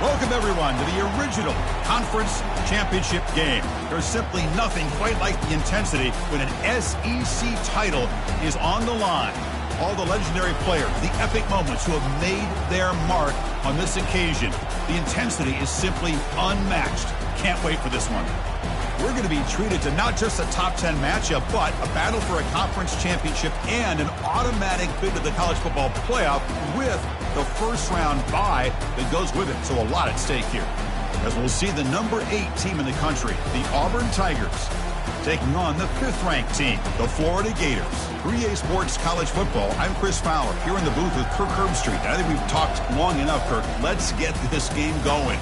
Welcome, everyone, to the original conference championship game. There's simply nothing quite like the intensity when an SEC title is on the line. All the legendary players, the epic moments who have made their mark on this occasion. The intensity is simply unmatched. Can't wait for this one. We're going to be treated to not just a top 10 matchup, but a battle for a conference championship and an automatic bid to the college football playoff with the first round bye that goes with it. So a lot at stake here. As we'll see the number 8 team in the country, the Auburn Tigers, taking on the 5th-ranked team, the Florida Gators. 3A Sports College Football. I'm Chris Fowler here in the booth with Kirk Herbstreit. I think we've talked long enough, Kirk. Let's get this game going.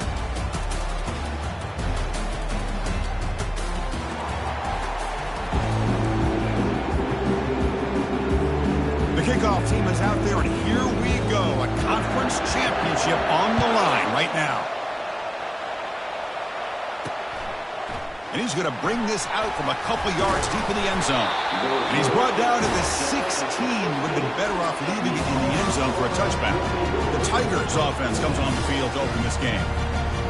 The kickoff team is out there, and here we go. A conference championship on the line right now. And he's going to bring this out from a couple yards deep in the end zone. And he's brought down to the 16. Would have been better off leaving it in the end zone for a touchback. The Tigers offense comes on the field to open this game.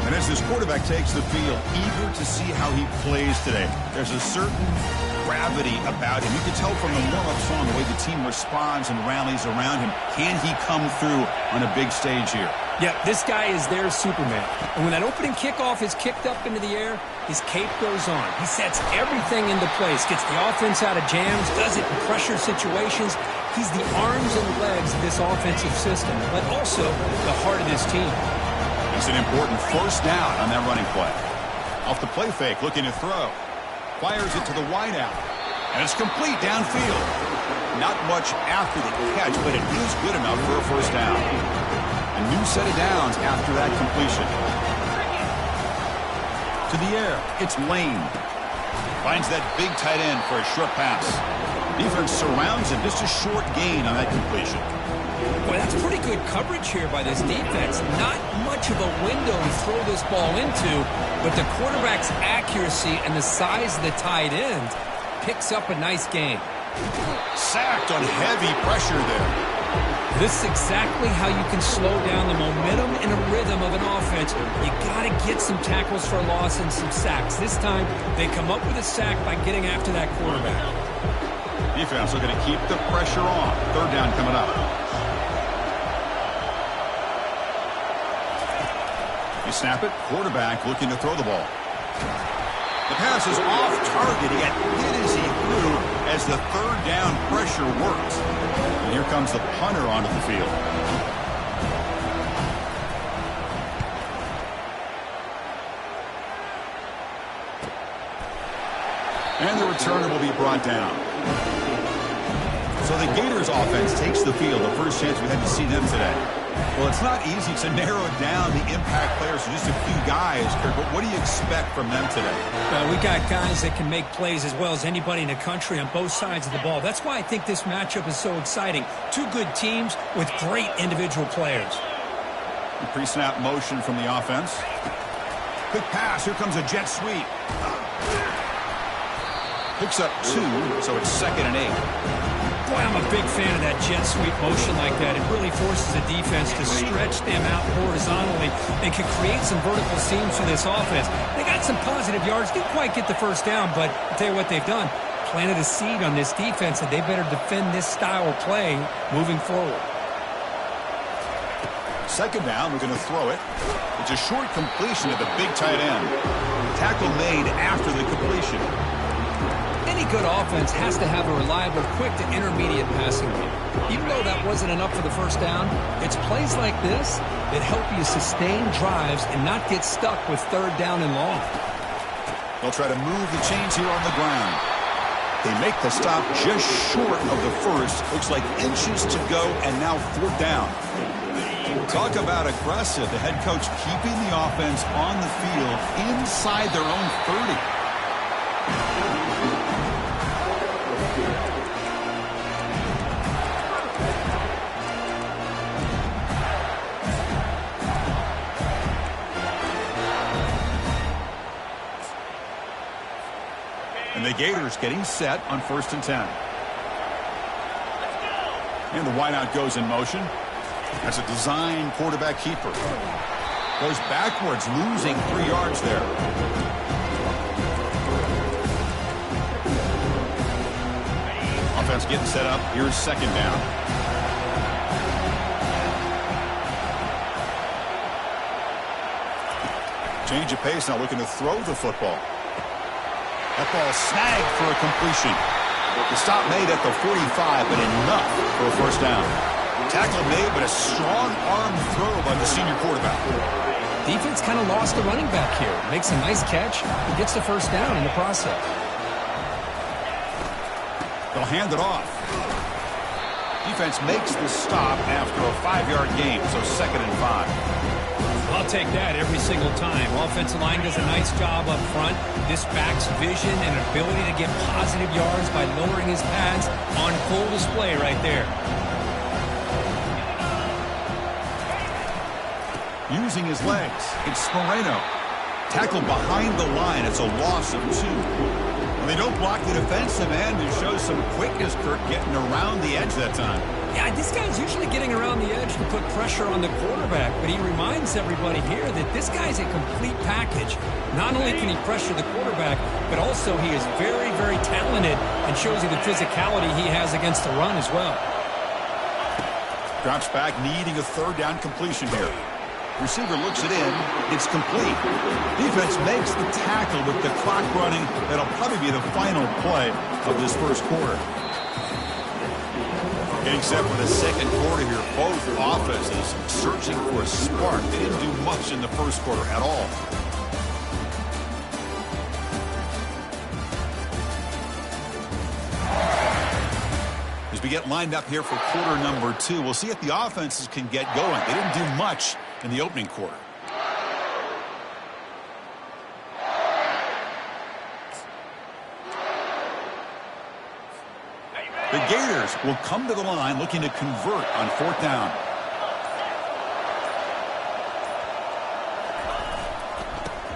And as this quarterback takes the field, eager to see how he plays today. There's a certain gravity about him. You can tell from the warm-up song the way the team responds and rallies around him. Can he come through on a big stage here? Yeah, this guy is their Superman. And when that opening kickoff is kicked up into the air, his cape goes on. He sets everything into place, gets the offense out of jams, does it in pressure situations. He's the arms and legs of this offensive system, but also the heart of this team. It's an important first down on that running play. Off the play fake, looking to throw. Fires it to the wideout. And it's complete downfield. Not much after the catch, but it is good enough for a first down. A new set of downs after that completion. To the air, it's Lane. Finds that big tight end for a short pass. Defense surrounds him, just a short gain on that completion. Boy, that's pretty good coverage here by this defense. Not much of a window to throw this ball into, but the quarterback's accuracy and the size of the tight end picks up a nice gain. Sacked on heavy pressure there. This is exactly how you can slow down the momentum and a rhythm of an offense. You got to get some tackles for loss and some sacks. This time, they come up with a sack by getting after that quarterback. Defense looking to keep the pressure on. Third down coming up. You snap it, quarterback looking to throw the ball. The pass is off target, yet hit as he threw as the third down pressure works. And here comes the punter onto the field. And the returner will be brought down. So the Gators offense takes the field. The first chance we had to see them today. Well, it's not easy to narrow down the impact players to just a few guys, Kirk, but what do you expect from them today? Well, we got guys that can make plays as well as anybody in the country on both sides of the ball. That's why I think this matchup is so exciting. Two good teams with great individual players. Pre-snap motion from the offense. Quick pass. Here comes a jet sweep. Picks up 2, so it's 2nd and 8. Boy, I'm a big fan of that jet sweep motion like that. It really forces the defense to stretch them out horizontally and can create some vertical seams for this offense. They got some positive yards. Didn't quite get the first down, but I'll tell you what they've done. Planted a seed on this defense that they better defend this style of play moving forward. Second down, we're going to throw it. It's a short completion to the big tight end. Tackle made after the completion. Any good offense has to have a reliable, quick to intermediate passing game. Even though that wasn't enough for the first down, it's plays like this that help you sustain drives and not get stuck with third down and long. They'll try to move the chains here on the ground. They make the stop just short of the first. Looks like inches to go, and now 4th down. Talk about aggressive. The head coach keeping the offense on the field inside their own 30. And the Gators getting set on 1st and 10. And the wideout goes in motion. That's a design quarterback keeper. Goes backwards, losing 3 yards there. Offense getting set up. Here's second down. Change of pace, now looking to throw the football. That ball snagged for a completion. The stop made at the 45, but enough for a first down. Tackle made, but a strong arm throw by the senior quarterback. Defense kind of lost the running back here. Makes a nice catch and gets the first down in the process. They'll hand it off. Defense makes the stop after a 5-yard gain, so 2nd and 5. I'll take that every single time. Offensive line does a nice job up front. This back's vision and ability to get positive yards by lowering his pads on full display right there. Using his legs, it's Moreno. Tackled behind the line. It's a loss of 2. When they don't block the defensive end, it shows some quickness, Kirk, getting around the edge that time. Yeah, this guy's usually getting around the edge to put pressure on the quarterback, but he reminds everybody here that this guy's a complete package. Not only can he pressure the quarterback, but also he is very, very talented and shows you the physicality he has against the run as well. Drops back, needing a 3rd down completion here. Receiver looks it in. It's complete. Defense makes the tackle with the clock running. That'll probably be the final play of this first quarter. Getting set for the second quarter here. Both offenses searching for a spark. They didn't do much in the first quarter at all. As we get lined up here for quarter number 2, we'll see if the offenses can get going. They didn't do much in the opening quarter. The Gators will come to the line looking to convert on 4th down.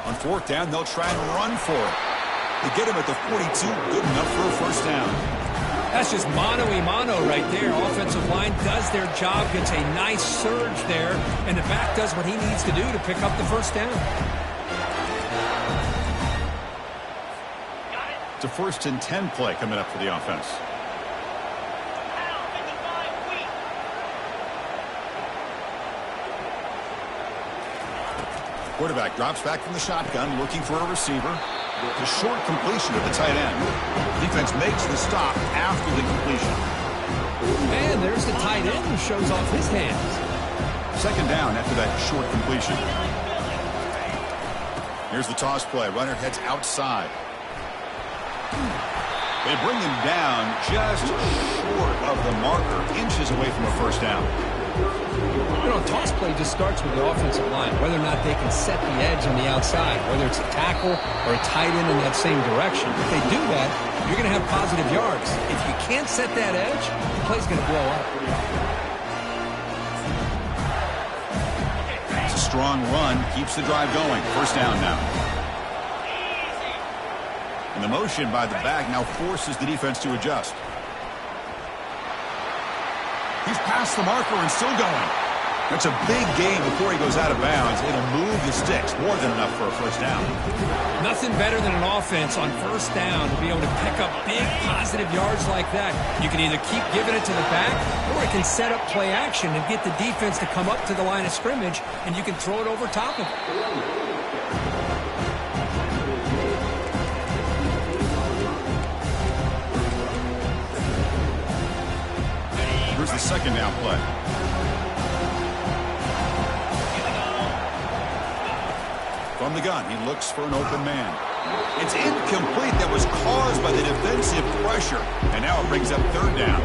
On 4th down, they'll try and run for it. They get him at the 42, good enough for a first down. That's just mano-a-mano right there. Offensive line does their job, gets a nice surge there, and the back does what he needs to do to pick up the first down. It's a 1st and 10 play coming up for the offense. Quarterback drops back from the shotgun, looking for a receiver. The short completion of the tight end. Defense makes the stop after the completion. And there's the tight end who shows off his hands. 2nd down after that short completion. Here's the toss play. Runner heads outside. They bring him down just short of the marker, inches away from a first down. You know, toss play just starts with the offensive line, whether or not they can set the edge on the outside, whether it's a tackle or a tight end in that same direction. If they do that, you're going to have positive yards. If you can't set that edge, the play's going to blow up. It's a strong run, keeps the drive going. First down now. And the motion by the back now forces the defense to adjust. He's past the marker and still going. That's a big gain before he goes out of bounds. It'll move the sticks. More than enough for a first down. Nothing better than an offense on first down to be able to pick up big positive yards like that. You can either keep giving it to the back, or it can set up play action and get the defense to come up to the line of scrimmage, and you can throw it over top of it. Here's the 2nd down play. From the gun, he looks for an open man. It's incomplete. That was caused by the defensive pressure. And now it brings up 3rd down.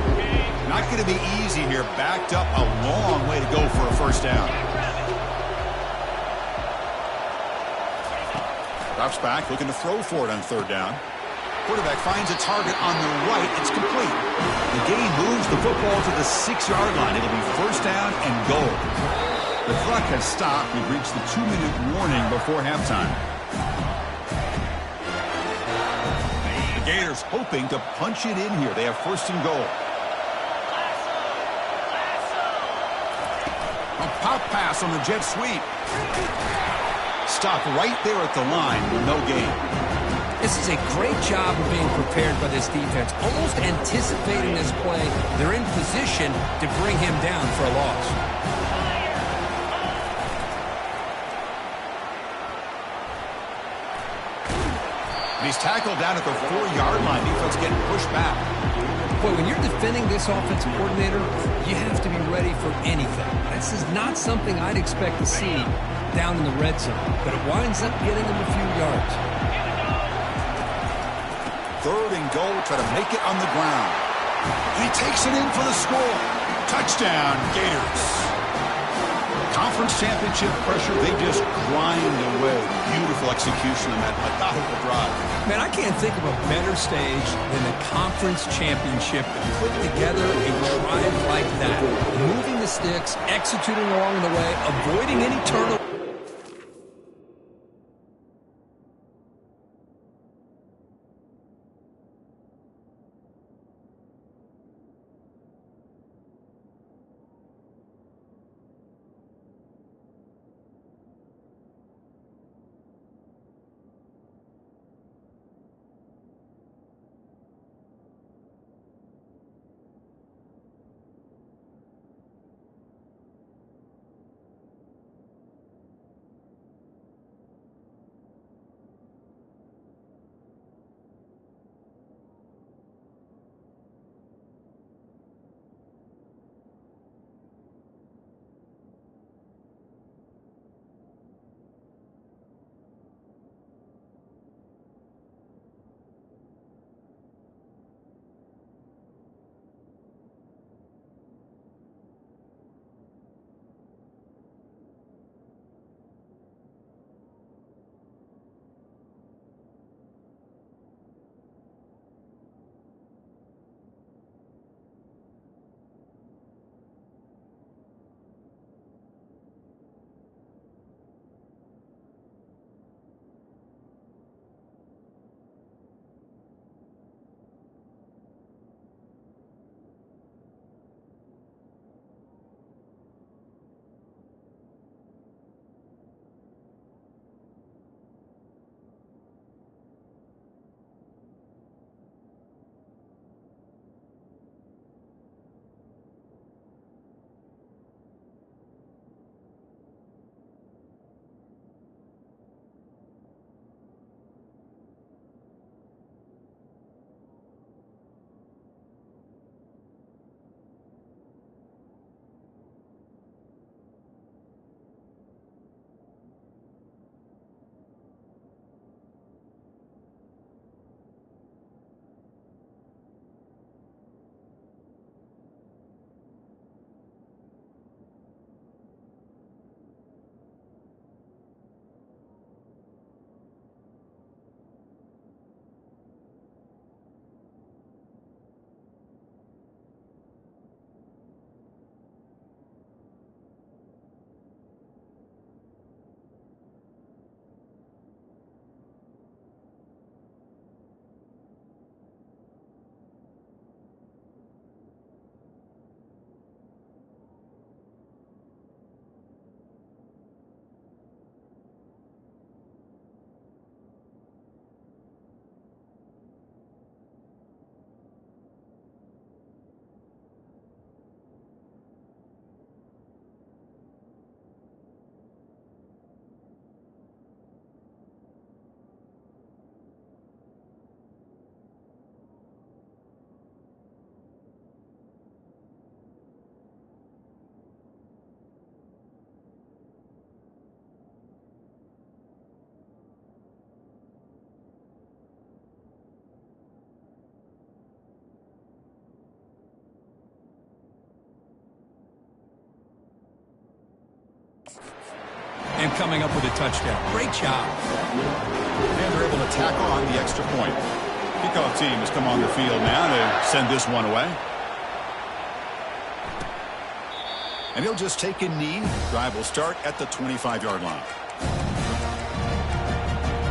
Not going to be easy here. Backed up a long way to go for a first down. Drops back, looking to throw for it on 3rd down. Quarterback finds a target on the right. It's complete. The gain moves the football to the 6-yard line. It'll be first down and goal. The clock has stopped. We've reached the 2-minute warning before halftime. The Gators hoping to punch it in here. They have 1st and goal. A pop pass on the jet sweep. stopped right there at the line with no gain. This is a great job of being prepared by this defense. Almost anticipating this play, they're in position to bring him down for a loss. And he's tackled down at the 4-yard line. Defense getting pushed back. Boy, when you're defending this offensive coordinator, you have to be ready for anything. This is not something I'd expect to see down in the red zone, but it winds up getting him a few yards. 3rd and goal, try to make it on the ground. And he takes it in for the score. Touchdown, Gators. Conference championship pressure, they just grind away. Beautiful execution on that methodical drive. Man, I can't think of a better stage than the conference championship to put together a drive like that. Moving the sticks, executing along the way, avoiding any turnover. And coming up with a touchdown. Great job. And they're able to tack on the extra point. Kickoff team has come on the field now to send this one away. And he'll just take a knee. Drive will start at the 25-yard line.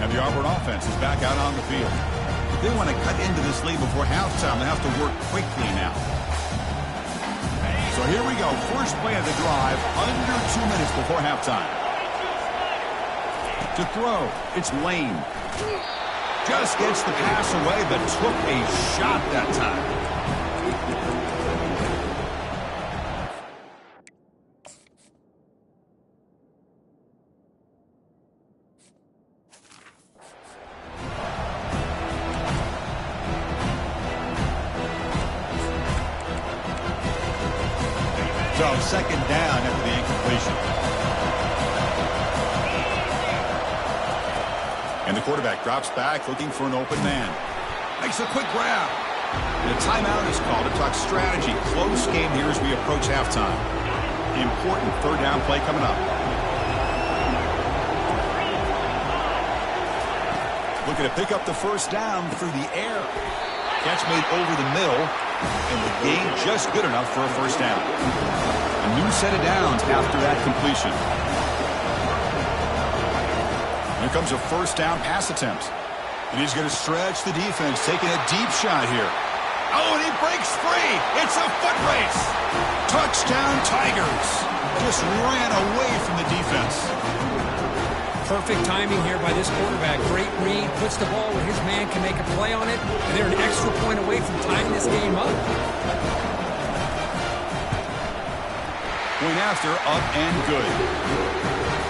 And the Auburn offense is back out on the field. If they want to cut into this lead before halftime, they have to work quickly now. So here we go. First play of the drive, under 2 minutes before halftime. To throw, it's Lane. Just gets the pass away, but took a shot that time. So second down after the incompletion. And the quarterback drops back looking for an open man. Makes a quick grab. And a timeout is called to talk strategy. Close game here as we approach halftime. Important third down play coming up. Looking to pick up the first down through the air. Catch made over the middle. And the gain just good enough for a first down. A new set of downs after that completion. Here comes a first down pass attempt. And he's going to stretch the defense, taking a deep shot here. Oh, and he breaks free. It's a foot race. Touchdown, Tigers. Just ran away from the defense. Perfect timing here by this quarterback. Great read, puts the ball where his man can make a play on it, and they're an extra point away from tying this game up. Point after, up and good.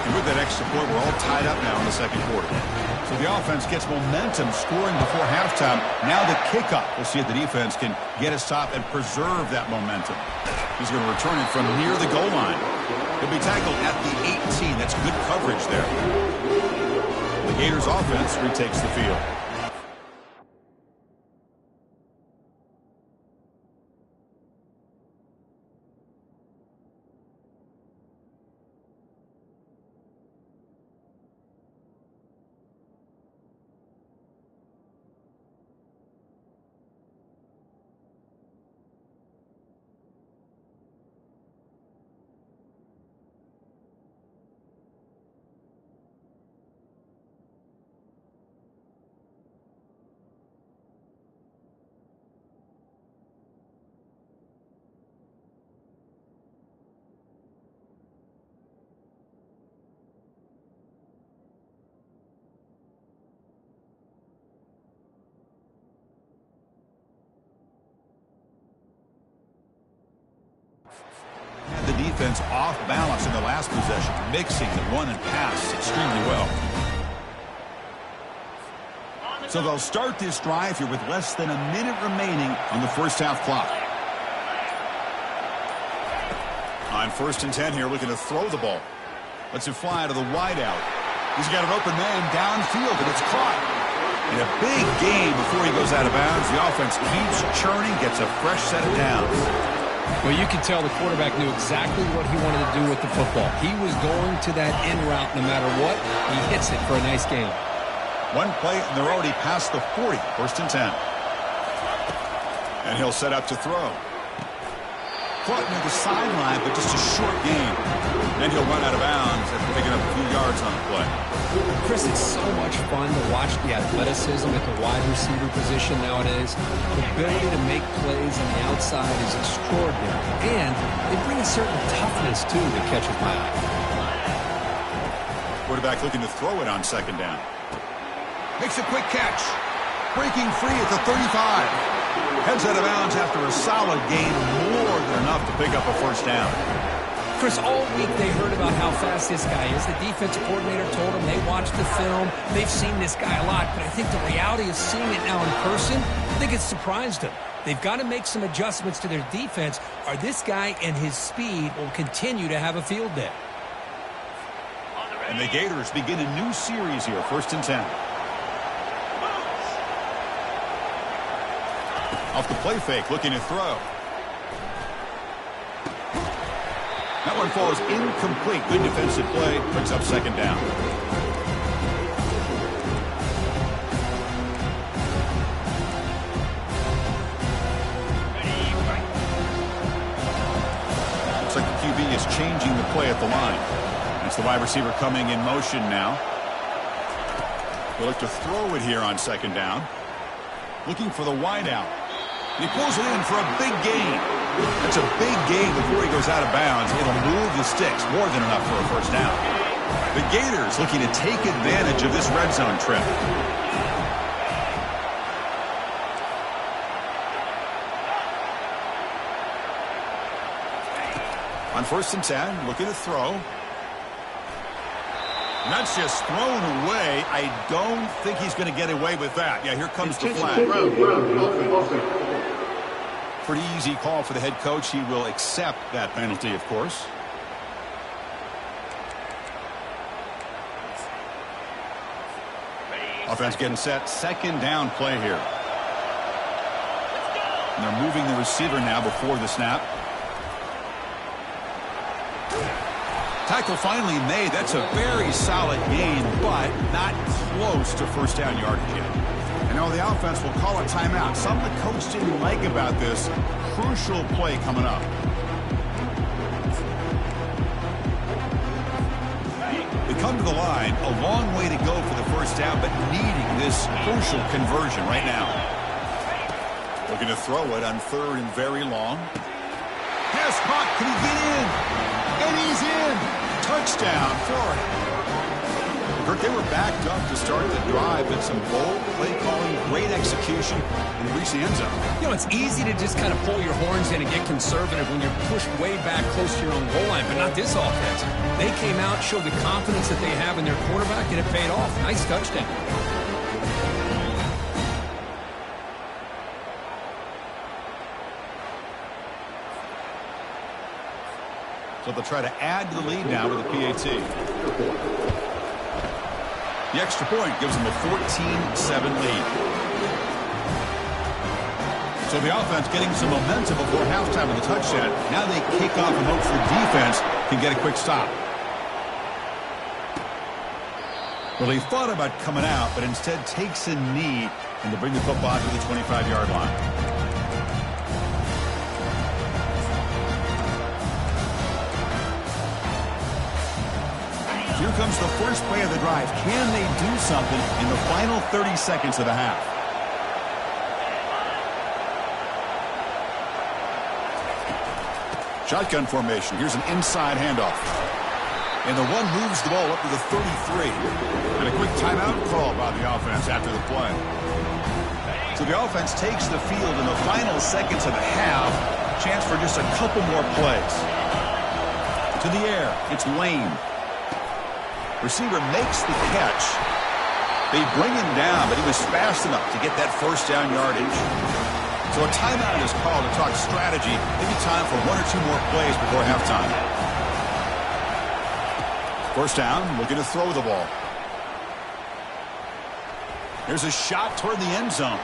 And with that extra point, we're all tied up now in the second quarter. So the offense gets momentum scoring before halftime. Now the kickoff. We'll see if the defense can get a stop and preserve that momentum. He's going to return it from near the goal line. He'll be tackled at the 18. That's good coverage there. The Gators offense retakes the field. Had the defense off balance in the last possession, mixing the run and pass extremely well. So they'll start this drive here with less than a minute remaining on the first half clock. On 1st and 10 here, looking to throw the ball. Lets it fly to the wideout. He's got an open man downfield, and it's caught. And a big gain before he goes out of bounds. The offense keeps churning, gets a fresh set of downs. Well, you can tell the quarterback knew exactly what he wanted to do with the football. He was going to that in route no matter what. He hits it for a nice gain. One play, and they're already past the 40. 1st and 10. And he'll set up to throw. Caught near the sideline, but just a short gain. And he'll run out of bounds after picking up a few yards on the play. Chris, it's so much fun to watch the athleticism at the wide receiver position nowadays. The ability to make plays on the outside is extraordinary. And they bring a certain toughness, too, that catches my eye. Quarterback looking to throw it on 2nd down. Makes a quick catch. Breaking free at the 35. Heads out of bounds after a solid gain, more than enough to pick up a first down. Chris, all week they heard about how fast this guy is. The defensive coordinator told them they watched the film. They've seen this guy a lot, but I think the reality of seeing it now in person, I think it's surprised them. They've got to make some adjustments to their defense, or this guy and his speed will continue to have a field day. And the Gators begin a new series here, 1st and 10. Off the play fake, looking to throw. That one falls incomplete. Good defensive play, brings up 2nd down. Looks like the QB is changing the play at the line. That's the wide receiver coming in motion now. We'll look to throw it here on 2nd down. Looking for the wideout. He pulls it in for a big gain. That's a big gain before he goes out of bounds. It'll move the sticks. More than enough for a first down. The Gators looking to take advantage of this red zone trip. On 1st and 10, looking to throw. And that's just thrown away. I don't think he's going to get away with that. Yeah, here comes the flag. Pretty easy call for the head coach. He will accept that penalty, of course. Offense getting set. 2nd down play here. And they're moving the receiver now before the snap. Tackle finally made. That's a very solid gain, but not close to 1st down yardage yet. And now the offense will call a timeout. Something the coach didn't like about this. Crucial play coming up. They come to the line. A long way to go for the 1st down, but needing this crucial conversion right now. Looking to throw it on 3rd and very long. Pass caught. Can he get in? And he's in. Touchdown, Florida. Kirk, they were backed up to start the drive, but some bold play calling, great execution, and reach the end zone. You know, it's easy to just kind of pull your horns in and get conservative when you're pushed way back close to your own goal line, but not this offense. They came out, showed the confidence that they have in their quarterback, and it paid off. Nice touchdown. So they'll try to add to the lead now with a PAT. The extra point gives them a 14-7 lead. So the offense getting some momentum before halftime with a touchdown. Now they kick off and hope the defense can get a quick stop. Well, he thought about coming out, but instead takes a knee and to bring the football to the 25-yard line. Here comes the first play of the drive. Can they do something in the final 30 seconds of the half? Shotgun formation. Here's an inside handoff. And the one moves the ball up to the 33. And a quick timeout call by the offense after the play. So the offense takes the field in the final seconds of the half. Chance for just a couple more plays. To the air. It's Lane. Receiver makes the catch. They bring him down, but he was fast enough to get that 1st down yardage. So a timeout is called to talk strategy. Maybe time for 1 or 2 more plays before halftime. 1st down, looking to throw the ball. Here's a shot toward the end zone.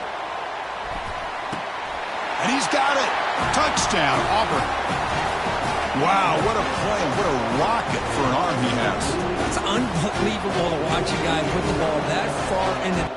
And he's got it. Touchdown, Auburn. Wow, what a play. What a rocket for an arm he has. It's unbelievable to watch a guy put the ball that far in the...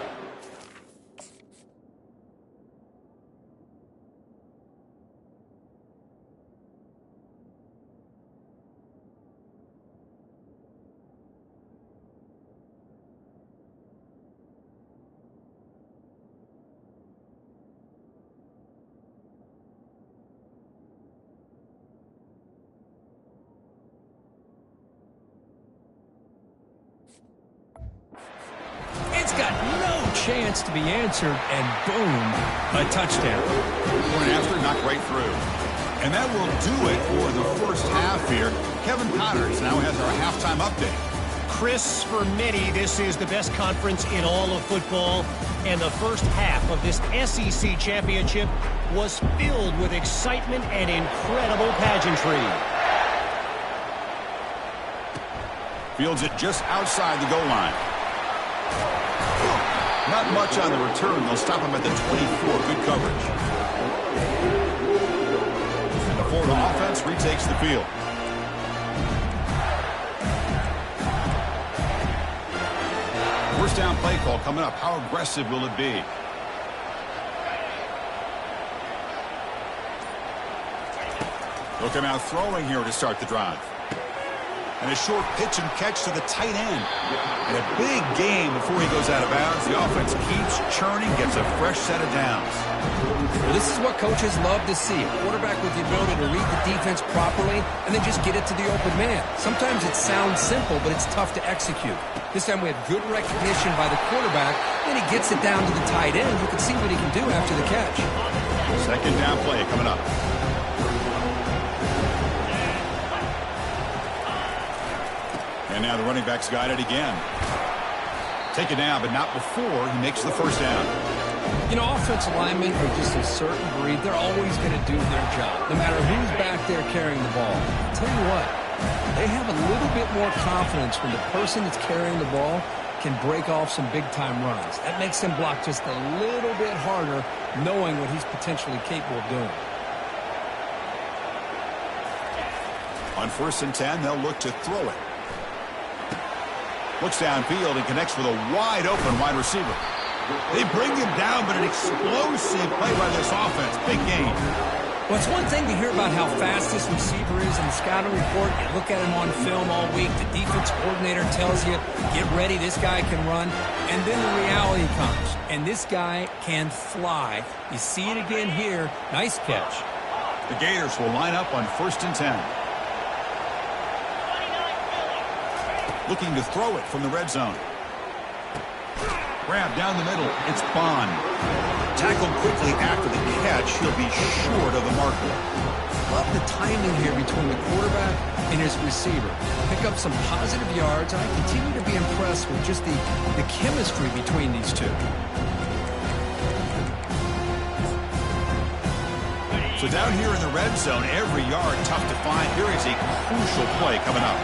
got no chance to be answered, and boom, a touchdown. Point after, knocked right through. And that will do it for the first half here. Kevin Connors now has our halftime update. Chris, for many, this is the best conference in all of football, and the first half of this SEC championship was filled with excitement and incredible pageantry. Fields it just outside the goal line. Not much on the return. They'll stop him at the 24. Good coverage. And the Florida offense retakes the field. First down play call coming up. How aggressive will it be? Looking out throwing here to start the drive. And a short pitch and catch to the tight end. And a big game before he goes out of bounds. The offense keeps churning, gets a fresh set of downs. Well, this is what coaches love to see. A quarterback with the ability to read the defense properly and then just get it to the open man. Sometimes it sounds simple, but it's tough to execute. This time we have good recognition by the quarterback. Then he gets it down to the tight end. You can see what he can do after the catch. Second down play coming up. And now the running back's got it again. Take it down, but not before he makes the first down. You know, offensive linemen are just a certain breed. They're always going to do their job, no matter who's back there carrying the ball. I'll tell you what, they have a little bit more confidence when the person that's carrying the ball can break off some big-time runs. That makes them block just a little bit harder, knowing what he's potentially capable of doing. On 1st and 10, they'll look to throw it. Looks downfield and connects with a wide-open wide receiver. They bring him down, but an explosive play by this offense. Big game. Well, it's one thing to hear about how fast this receiver is in the scouting report. You look at him on film all week. The defense coordinator tells you, get ready, this guy can run. And then the reality comes, and this guy can fly. You see it again here. Nice catch. The Gators will line up on 1st and 10. Looking to throw it from the red zone. Grab down the middle. It's Bond. Tackled quickly after the catch. He'll be short of the marker. Love the timing here between the quarterback and his receiver. Pick up some positive yards. I continue to be impressed with just the chemistry between these two. So down here in the red zone, every yard tough to find. Here is a crucial play coming up.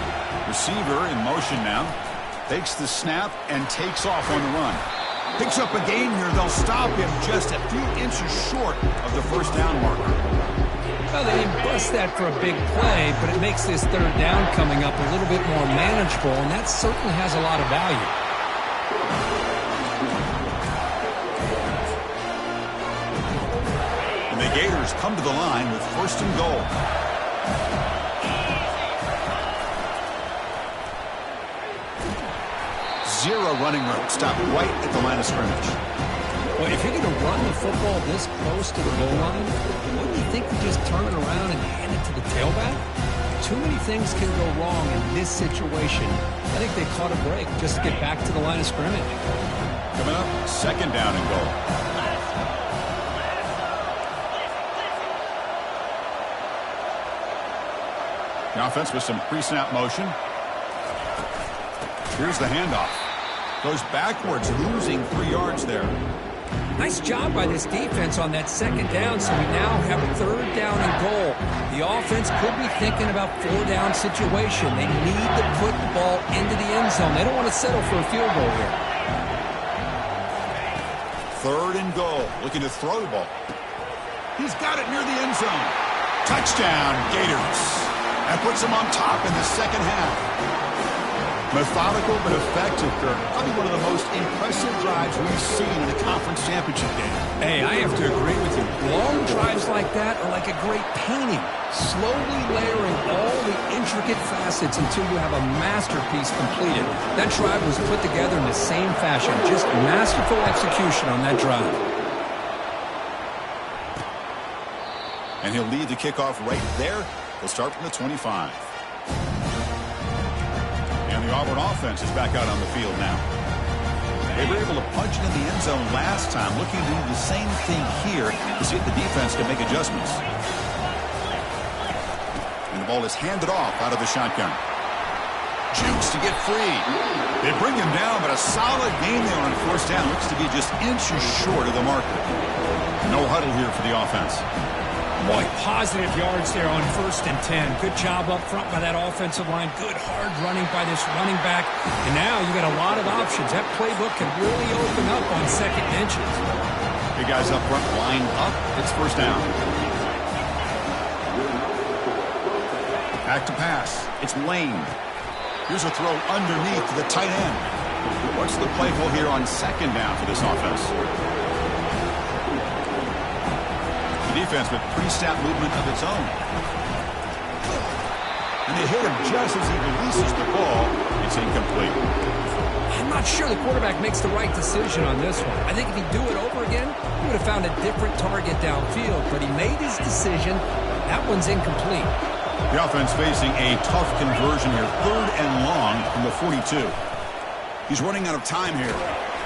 Receiver in motion now. Takes the snap and takes off on the run. Picks up a gain here. They'll stop him just a few inches short of the first down marker. Well, they didn't bust that for a big play, but it makes this 3rd down coming up a little bit more manageable, and that certainly has a lot of value. And the Gators come to the line with 1st and goal. Zero running room. Stop right at the line of scrimmage. Well, if you're going to run the football this close to the goal line, wouldn't you think you just turn it around and hand it to the tailback? Too many things can go wrong in this situation. I think they caught a break just to get back to the line of scrimmage. Coming up, 2nd down and goal. The offense with some pre-snap motion. Here's the handoff. Goes backwards, losing 3 yards there. Nice job by this defense on that 2nd down, so we now have a 3rd down and goal. The offense could be thinking about 4-down situation. They need to put the ball into the end zone. They don't want to settle for a field goal here. 3rd and goal. Looking to throw the ball. He's got it near the end zone. Touchdown, Gators. That puts them on top in the 2nd half. Methodical but effective, Kirk. Probably one of the most impressive drives we've seen in a conference championship game. Hey, I have to agree with you. Long drives like that are like a great painting. Slowly layering all the intricate facets until you have a masterpiece completed. That drive was put together in the same fashion. Just masterful execution on that drive. And he'll lead the kickoff right there. He'll start from the 25. The Auburn offense is back out on the field now. They were able to punch it in the end zone last time, looking to do the same thing here to see if the defense can make adjustments. And the ball is handed off out of the shotgun. Jukes to get free. They bring him down, but a solid game there on 1st down. Looks to be just inches short of the marker. No huddle here for the offense. Boy, positive yards there on 1st and 10. Good job up front by that offensive line. Good hard running by this running back. And now you got a lot of options. That playbook can really open up on 2nd and inches. Big guys up front lined up. It's 1st down. Back to pass. It's Lane. Here's a throw underneath to the tight end. What's the play call here on 2nd down for this offense? Defense with pre-snap movement of its own. And And they hit him just as he releases the ball. It's incomplete. I'm not sure the quarterback makes the right decision on this one. I think if he'd do it over again, he would have found a different target downfield. But he made his decision. That one's incomplete. The offense facing a tough conversion here. 3rd and long from the 42. He's running out of time here.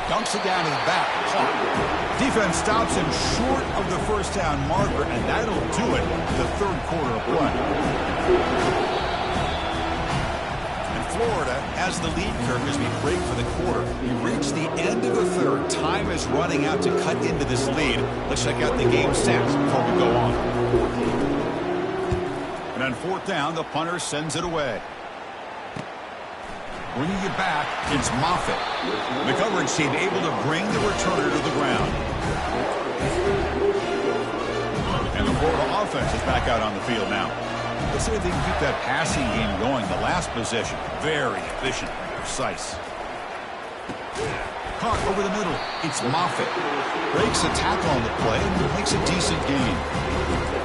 Dumps it down to the back. Defense stops him short of the first down marker, and that'll do it in the 3rd quarter of play. And Florida has the lead curve as we break for the quarter. We reach the end of the 3rd. Time is running out to cut into this lead. Let's check out the game stats before we go on. And on 4th down, the punter sends it away. Bringing it back, it's Moffitt. The coverage team able to bring the returner to the ground. And the Florida offense is back out on the field now. Let's see if they can keep that passing game going. The last possession, very efficient and precise. Caught over the middle, it's Moffitt. Breaks a tackle on the play and makes a decent gain.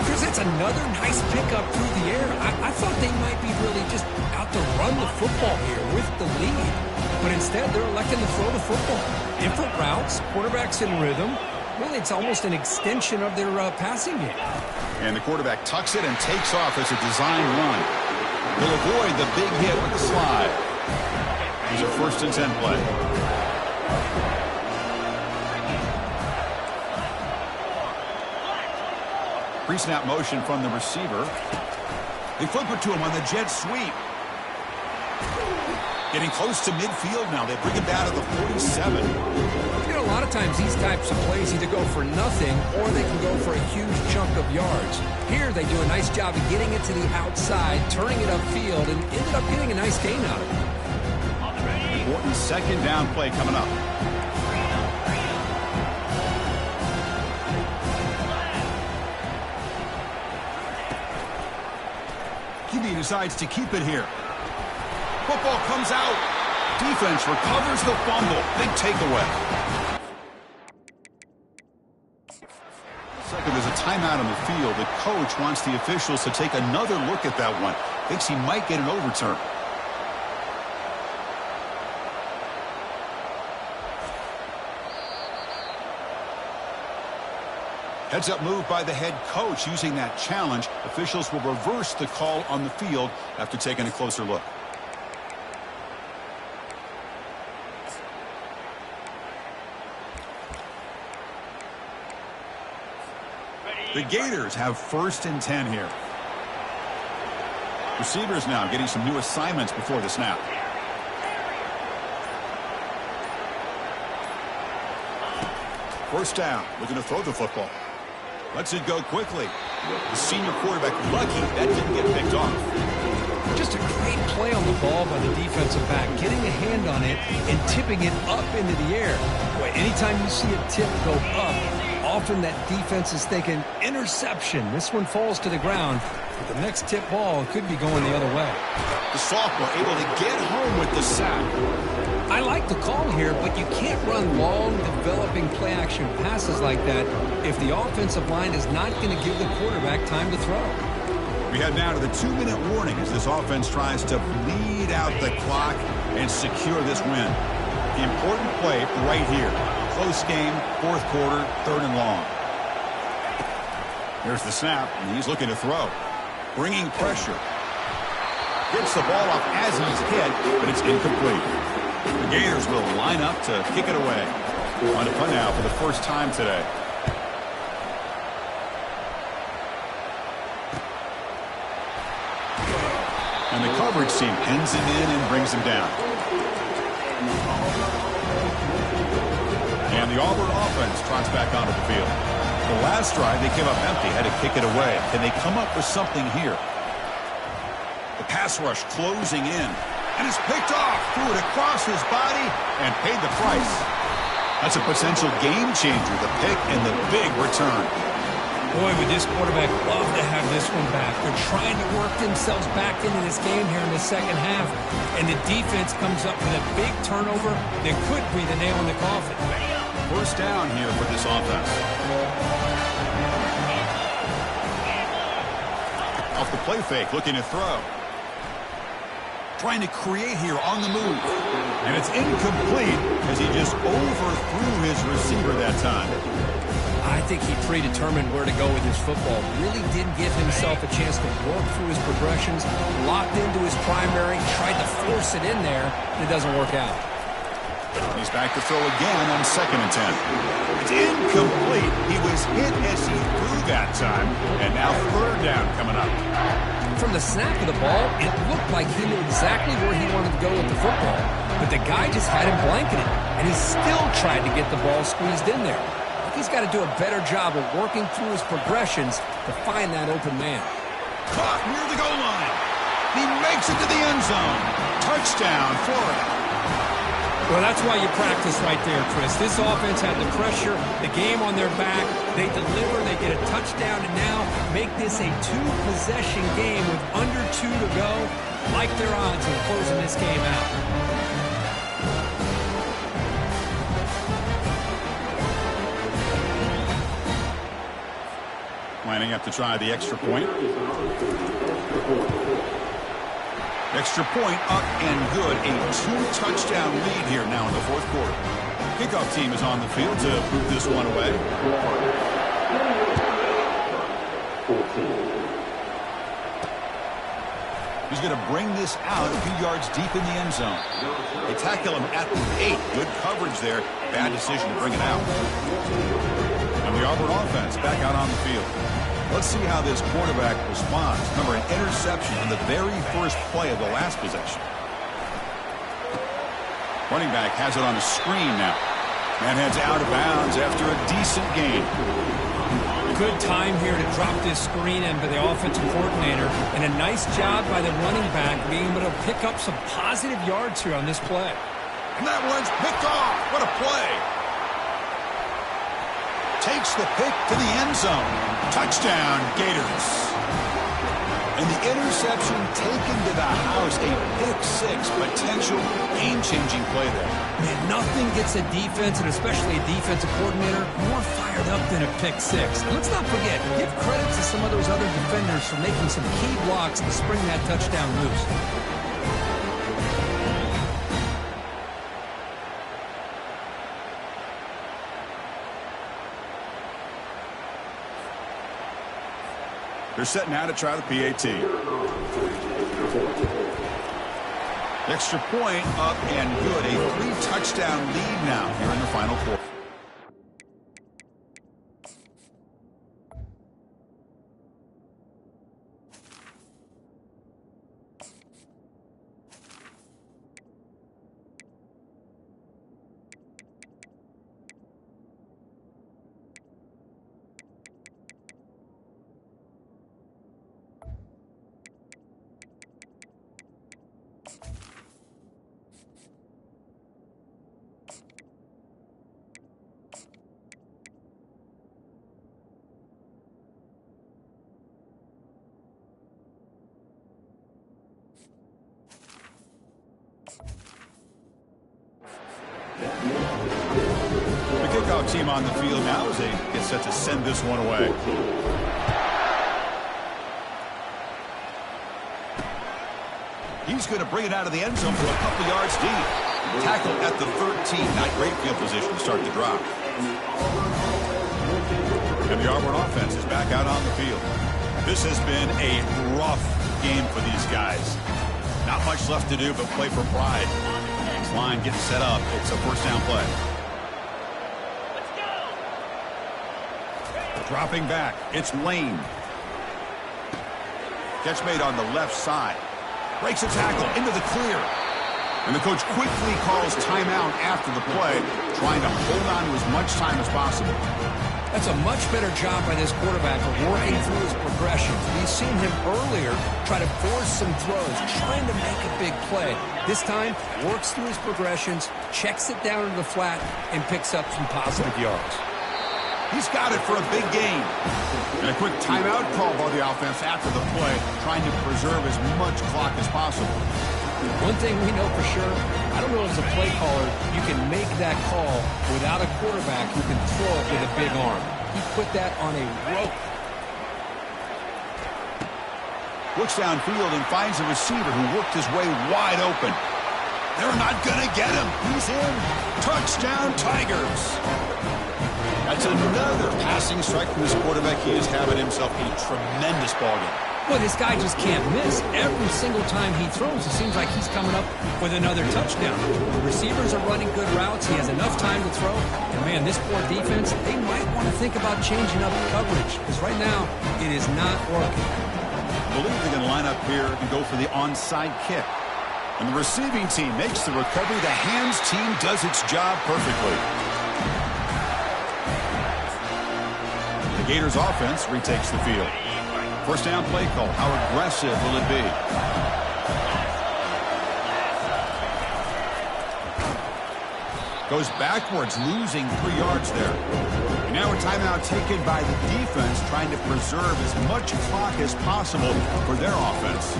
Chris, that's another nice pickup through the air. I thought they might be really just out to run the football here with the lead. But instead, they're electing to throw the football. Different routes, quarterbacks in rhythm. Really, it's almost an extension of their passing game. And the quarterback tucks it and takes off as a design run. He'll avoid the big hit with the slide. Here's a 1st and 10 play. Pre-snap motion from the receiver. They flip it to him on the jet sweep. Getting close to midfield now. They bring it down to the 47. You know, a lot of times these types of plays either go for nothing or they can go for a huge chunk of yards. Here they do a nice job of getting it to the outside, turning it upfield, and ended up getting a nice gain out of it. Important 2nd down play coming up. QB decides to keep it here. Football comes out. Defense recovers the fumble. Big takeaway. Second, there's a timeout on the field. The coach wants the officials to take another look at that one. Thinks he might get an overturn. Heads-up move by the head coach using that challenge. Officials will reverse the call on the field after taking a closer look. The Gators have 1st and 10 here. Receivers now getting some new assignments before the snap. First down, looking to throw the football. Lets it go quickly. The senior quarterback lucky that didn't get picked off. Just a great play on the ball by the defensive back, getting a hand on it and tipping it up into the air. Boy, anytime you see a tip go up, often that defense is thinking interception. This one falls to the ground. But the next tip ball could be going the other way. The sophomore able to get home with the sack. I like the call here, but you can't run long, developing play-action passes like that if the offensive line is not going to give the quarterback time to throw. We head now to the 2-minute warning as this offense tries to bleed out the clock and secure this win. The important play right here. Close game, 4th quarter, 3rd and long. Here's the snap, and he's looking to throw. Bringing pressure. Gets the ball off as he's hit, but it's incomplete. The Gators will line up to kick it away. On to punt now for the first time today. And the coverage team pins him in and brings him down. And the Auburn offense trots back onto the field. The last drive, they came up empty, had to kick it away. Can they come up with something here? The pass rush closing in. And it's picked off, threw it across his body, and paid the price. That's a potential game changer, the pick and the big return. Boy, would this quarterback love to have this one back. They're trying to work themselves back into this game here in the second half. And the defense comes up with a big turnover that could be the nail in the coffin. First down here for this offense. Off the play fake, looking to throw. trying to create here on the move. And it's incomplete as he just overthrew his receiver that time. I think he predetermined where to go with his football. Really didn't give himself a chance to work through his progressions, locked into his primary, tried to force it in there, and it doesn't work out. He's back to throw again on 2nd and 10. It's incomplete. He was hit as he threw that time, and now 3rd down coming up. From the snap of the ball, it looked like he knew exactly where he wanted to go with the football, but the guy just had him blanketed, and he still tried to get the ball squeezed in there. He's got to do a better job of working through his progressions to find that open man. Caught near the goal line. He makes it to the end zone. Touchdown, Florida. Well, that's why you practice right there, Chris. This offense had the pressure, the game on their back. They deliver, they get a touchdown, and now make this a 2-possession game with under 2 to go. Like their odds of closing this game out. Lining up to try the extra point. Extra point up and good. A 2-touchdown lead here now in the 4th quarter. Kickoff team is on the field to move this one away. He's going to bring this out a few yards deep in the end zone. They tackle him at the 8. Good coverage there. Bad decision to bring it out. And the Auburn offense back out on the field. Let's see how this quarterback responds. Remember, an interception on the very first play of the last possession. Running back has it on the screen now. And heads out of bounds after a decent gain. Good time here to drop this screen in by the offensive coordinator. And a nice job by the running back being able to pick up some positive yards here on this play. And that one's picked off. What a play. Takes the pick to the end zone. Touchdown, Gators. And the interception taken to the house. A pick-6 potential game-changing play there. Man, nothing gets a defense, and especially a defensive coordinator, more fired up than a pick-6. And let's not forget, give credit to some of those other defenders for making some key blocks to spring that touchdown loose. They're set now to try the PAT. Extra point up and good. A 3-touchdown lead now here in the final quarter. The kickoff team on the field now as they get set to send this one away. He's going to bring it out of the end zone for a couple yards deep. Tackle at the 13. Not great field position to start the drop. And the Auburn offense is back out on the field. This has been a rough game for these guys. Not much left to do but play for pride. Next line getting set up. It's a 1st down play. Let's go. Dropping back. It's Lane. Catch made on the left side. Breaks a tackle into the clear. And the coach quickly calls timeout after the play, trying to hold on to as much time as possible. That's a much better job by this quarterback of working through his progressions. We've seen him earlier try to force some throws, trying to make a big play. This time, works through his progressions, checks it down into the flat, and picks up some positive yards. He's got it for a big gain. And a quick timeout call by the offense after the play, trying to preserve as much clock as possible. One thing we know for sure, I don't know as a play caller, you can make that call without a quarterback who can throw it with a big arm. He put that on a rope. Looks downfield and finds a receiver who worked his way wide open. They're not going to get him. He's in. Touchdown, Tigers. That's another passing strike from this quarterback. He is having himself a tremendous ballgame. Well, this guy just can't miss. Every single time he throws, it seems like he's coming up with another touchdown. The receivers are running good routes. He has enough time to throw. And, man, this poor defense, they might want to think about changing up coverage because right now it is not working. I believe they're going to line up here and go for the onside kick. And the receiving team makes the recovery. The hands team does its job perfectly. The Gators offense retakes the field. First down play call. How aggressive will it be? Goes backwards, losing 3 yards there. And now a timeout taken by the defense, trying to preserve as much clock as possible for their offense.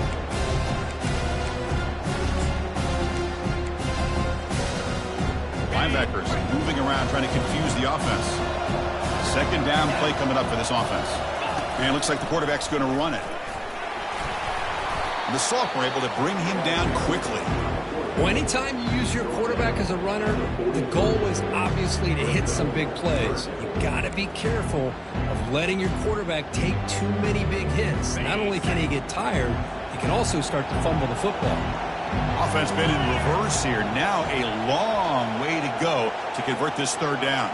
Linebackers moving around, trying to confuse the offense. Second down play coming up for this offense. And it looks like the quarterback's going to run it. The sophomore able to bring him down quickly. Well, anytime you use your quarterback as a runner, the goal is obviously to hit some big plays. You've got to be careful of letting your quarterback take too many big hits. Not only can he get tired, he can also start to fumble the football. Offense been in reverse here. Now a long way to go to convert this third down.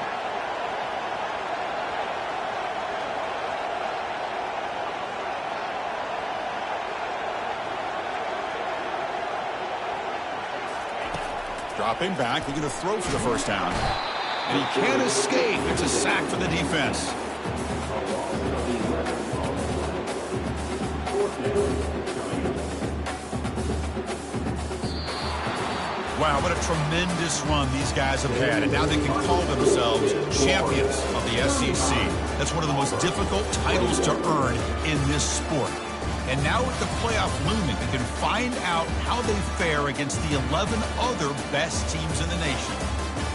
Dropping back, they're going to throw for the first down. And he can't escape. It's a sack for the defense. Wow, what a tremendous run these guys have had. And now they can call themselves champions of the SEC. That's one of the most difficult titles to earn in this sport. And now with the playoff looming, they can find out how they fare against the 11 other best teams in the nation.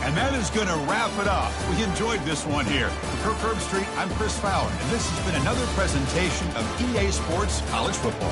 And that is going to wrap it up. We enjoyed this one here. For Kirk Herbstreit, I'm Chris Fowler, and this has been another presentation of EA Sports College Football.